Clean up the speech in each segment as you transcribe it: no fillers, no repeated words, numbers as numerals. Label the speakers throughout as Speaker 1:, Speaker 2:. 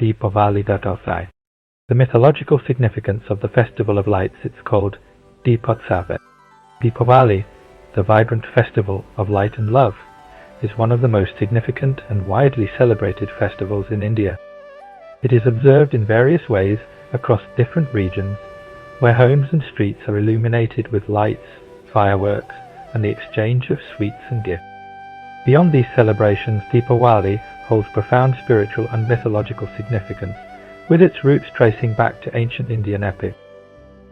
Speaker 1: Deepavali. The mythological significance of the Festival of Lights is called Deepotsava. Deepavali, the vibrant festival of light and love, is one of the most significant and widely celebrated festivals in India. It is observed in various ways across different regions, where homes and streets are illuminated with lights, fireworks, and the exchange of sweets and gifts. Beyond these celebrations, Deepavali holds profound spiritual and mythological significance, with its roots tracing back to ancient Indian epics.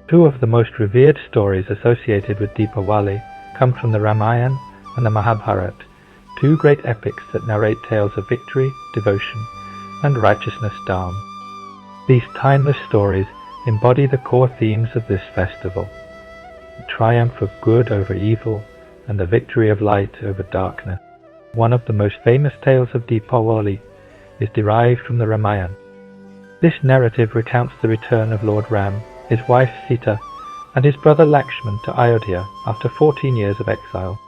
Speaker 1: Two of the most revered stories associated with Deepavali come from the Ramayana and the Mahabharata, two great epics that narrate tales of victory, devotion, and righteousness dharma. These timeless stories embody the core themes of this festival: the triumph of good over evil and the victory of light over darkness. One of the most famous tales of Deepavali is derived from the Ramayana. This narrative recounts the return of Lord Ram, his wife Sita, and his brother Lakshman to Ayodhya after 14 years of exile.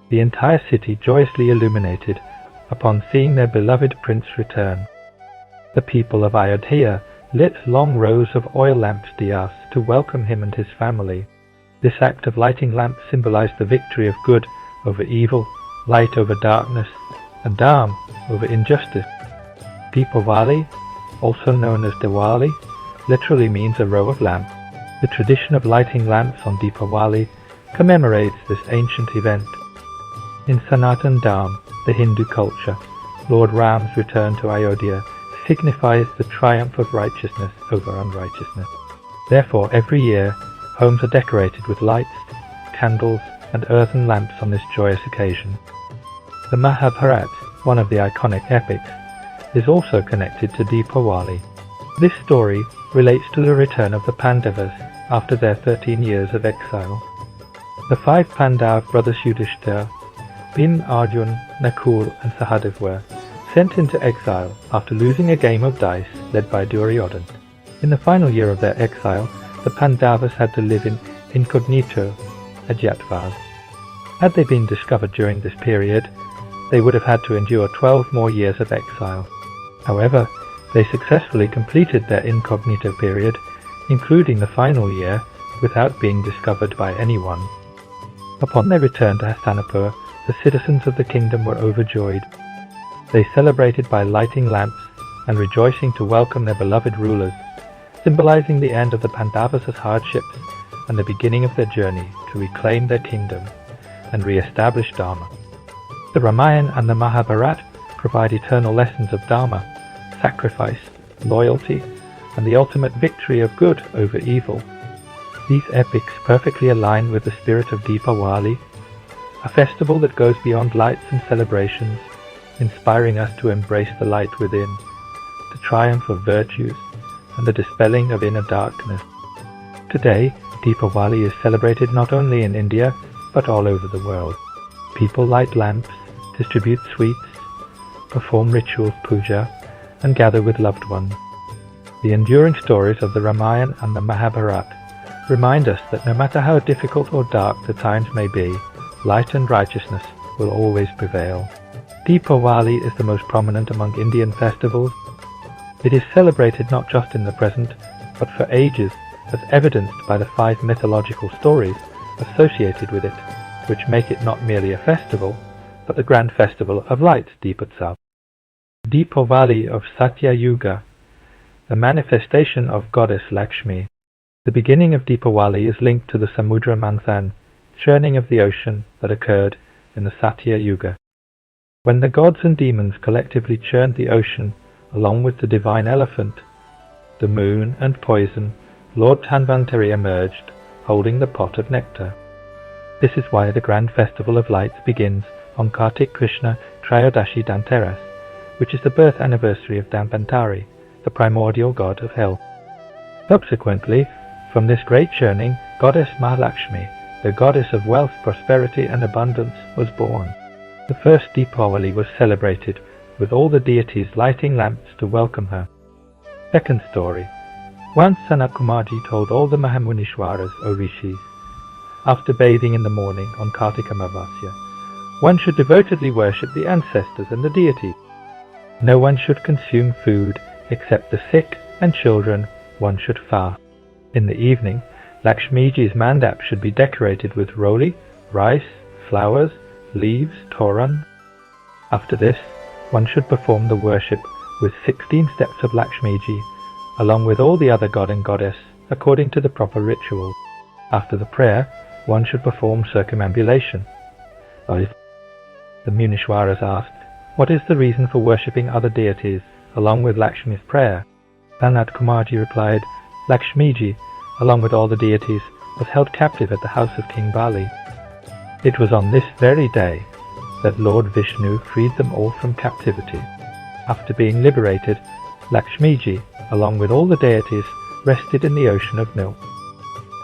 Speaker 1: The entire city joyously illuminated upon seeing their beloved prince return. The people of Ayodhya lit long rows of oil lamps Diyas to welcome him and his family. This act of lighting lamps symbolized the victory of good over evil, light over darkness, and dharma over injustice. Deepavali, also known as Diwali, literally means a row of lamps. The tradition of lighting lamps on Deepavali commemorates this ancient event. In Sanatana Dharma, the Hindu culture, Lord Ram's return to Ayodhya signifies the triumph of righteousness over unrighteousness. Therefore, every year, homes are decorated with lights, candles, and earthen lamps on this joyous occasion. The Mahabharata, one of the iconic epics, is also connected to Deepavali. This story relates to the return of the Pandavas after their 13 years of exile. The 5 Pandav brothers Yudhishthira, Bhim, Arjun, Nakul, and Sahadev were sent into exile after losing a game of dice led by Duryodhan. In the final year of their exile, the Pandavas had to live in incognito, Ajatvas. Had they been discovered during this period, they would have had to endure 12 more years of exile. However, they successfully completed their incognito period, including the final year, without being discovered by anyone. Upon their return to Hastinapur, the citizens of the kingdom were overjoyed. They celebrated by lighting lamps and rejoicing to welcome their beloved rulers, symbolizing the end of the Pandavas' hardships and the beginning of their journey to reclaim their kingdom and re-establish Dharma. The Ramayana and the Mahabharata provide eternal lessons of Dharma, sacrifice, loyalty, and the ultimate victory of good over evil. These epics perfectly align with the spirit of Deepavali, a festival that goes beyond lights and celebrations, inspiring us to embrace the light within, the triumph of virtues, and the dispelling of inner darkness. Today, Deepavali is celebrated not only in India, but all over the world. People light lamps, distribute sweets, perform rituals puja, and gather with loved ones. The enduring stories of the Ramayana and the Mahabharata remind us that no matter how difficult or dark the times may be, light and righteousness will always prevail. Deepavali is the most prominent among Indian festivals. It is celebrated not just in the present, but for ages, as evidenced by the 5 mythological stories associated with it, which make it not merely a festival, but the grand festival of light, Deepotsav. Deepavali of Satya Yuga, the manifestation of Goddess Lakshmi. The beginning of Deepavali is linked to the Samudra Manthan, churning of the ocean that occurred in the Satya Yuga. When the gods and demons collectively churned the ocean along with the divine elephant, the moon and poison, Lord Dhanvantari emerged, holding the pot of nectar. This is why the grand festival of lights begins on Kartik Krishna Trayodashi Dhanteras, which is the birth anniversary of Dhanvantari, the primordial god of health. Subsequently, from this great churning, goddess Mahalakshmi, the goddess of wealth, prosperity and abundance, was born. The first Deepavali was celebrated with all the deities lighting lamps to welcome her. Second story. Once Sanatkumarji told all the Mahamunishwaras, or rishis, after bathing in the morning on Kartika Amavasya, one should devotedly worship the ancestors and the deities. No one should consume food except the sick and children, one should fast. In the evening, Lakshmiji's mandap should be decorated with roli, rice, flowers, leaves, toran. After this, one should perform the worship with 16 steps of Lakshmiji, along with all the other god and goddess, according to the proper rituals. After the prayer, one should perform circumambulation. The Munishwaras asked, what is the reason for worshipping other deities, along with Lakshmi's prayer? Sanatkumarji replied, Lakshmiji, along with all the deities, was held captive at the house of King Bali. It was on this very day that Lord Vishnu freed them all from captivity. After being liberated, Lakshmiji, along with all the deities, rested in the ocean of milk.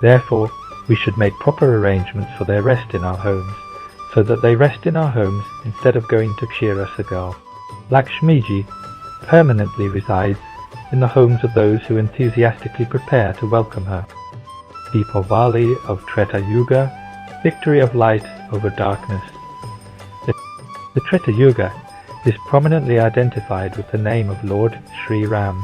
Speaker 1: Therefore, we should make proper arrangements for their rest in our homes, so that they rest in our homes instead of going to Kshirasagar. Lakshmiji permanently resides in the homes of those who enthusiastically prepare to welcome her. Deepavali of Treta Yuga, victory of light over darkness. The Treta Yuga is prominently identified with the name of Lord Sri Ram.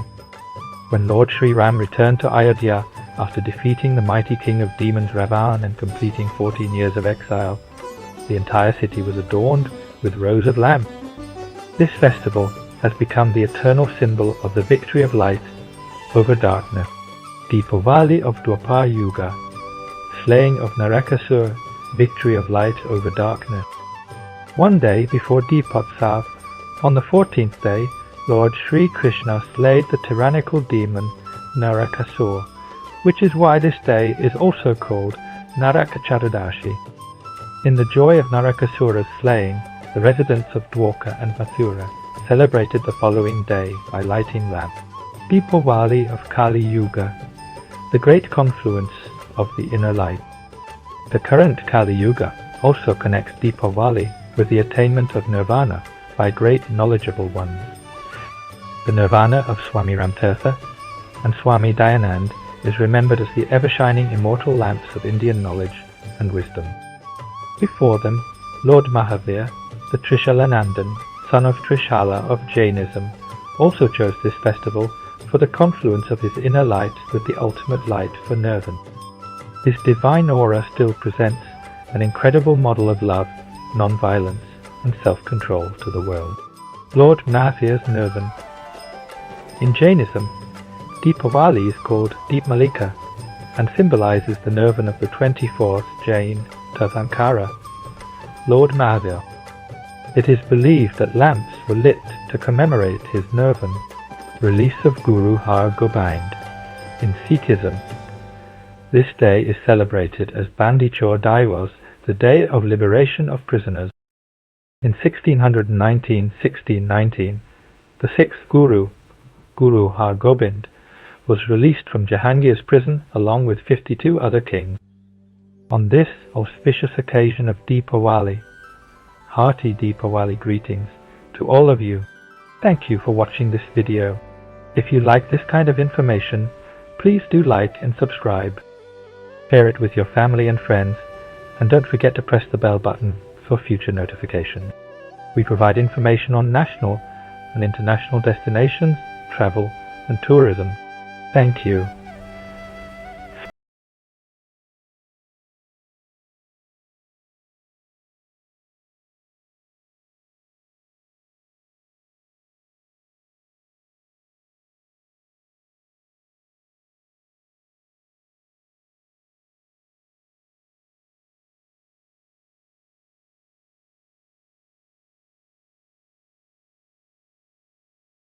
Speaker 1: When Lord Sri Ram returned to Ayodhya after defeating the mighty king of demons Ravana and completing 14 years of exile, the entire city was adorned with rows of lamps. This festival has become the eternal symbol of the victory of light over darkness. Deepavali of Dwapar Yuga, slaying of Narakasura, victory of light over darkness. One day before Deepotsav, on the 14th day, Lord Sri Krishna slayed the tyrannical demon Narakasura, which is why this day is also called Narakacharadashi. In the joy of Narakasura's slaying, the residents of Dwarka and Mathura celebrated the following day by lighting lamps. Deepavali of Kali Yuga, the great confluence of the inner light. The current Kali Yuga also connects Deepavali with the attainment of Nirvana by great knowledgeable ones. The Nirvana of Swami Ramtirtha and Swami Dayanand is remembered as the ever-shining immortal lamps of Indian knowledge and wisdom. Before them, Lord Mahavir, the Trishalanandan, son of Trishala of Jainism, also chose this festival for the confluence of his inner light with the ultimate light for Nirvana. His divine aura still presents an incredible model of love, non-violence, and self-control to the world. Lord Mahavir's Nirvana. In Jainism, Deepavali is called Deepmalika and symbolizes the Nirvana of the 24th Jain Tirthankara, Lord Mahavir. It is believed that lamps were lit to commemorate his Nirvana. Release of Guru Hargobind. In Sikhism, this day is celebrated as Bandi Chhor Divas, the day of liberation of prisoners. In 1619, the sixth Guru, Guru Hargobind, was released from Jahangir's prison along with 52 other kings. On this auspicious occasion of Deepavali, hearty Deepavali greetings to all of you. Thank you for watching this video. If you like this kind of information, please do like and subscribe. Share it with your family and friends, and don't forget to press the bell button for future notifications. We provide information on national and international destinations, travel, and tourism. Thank you.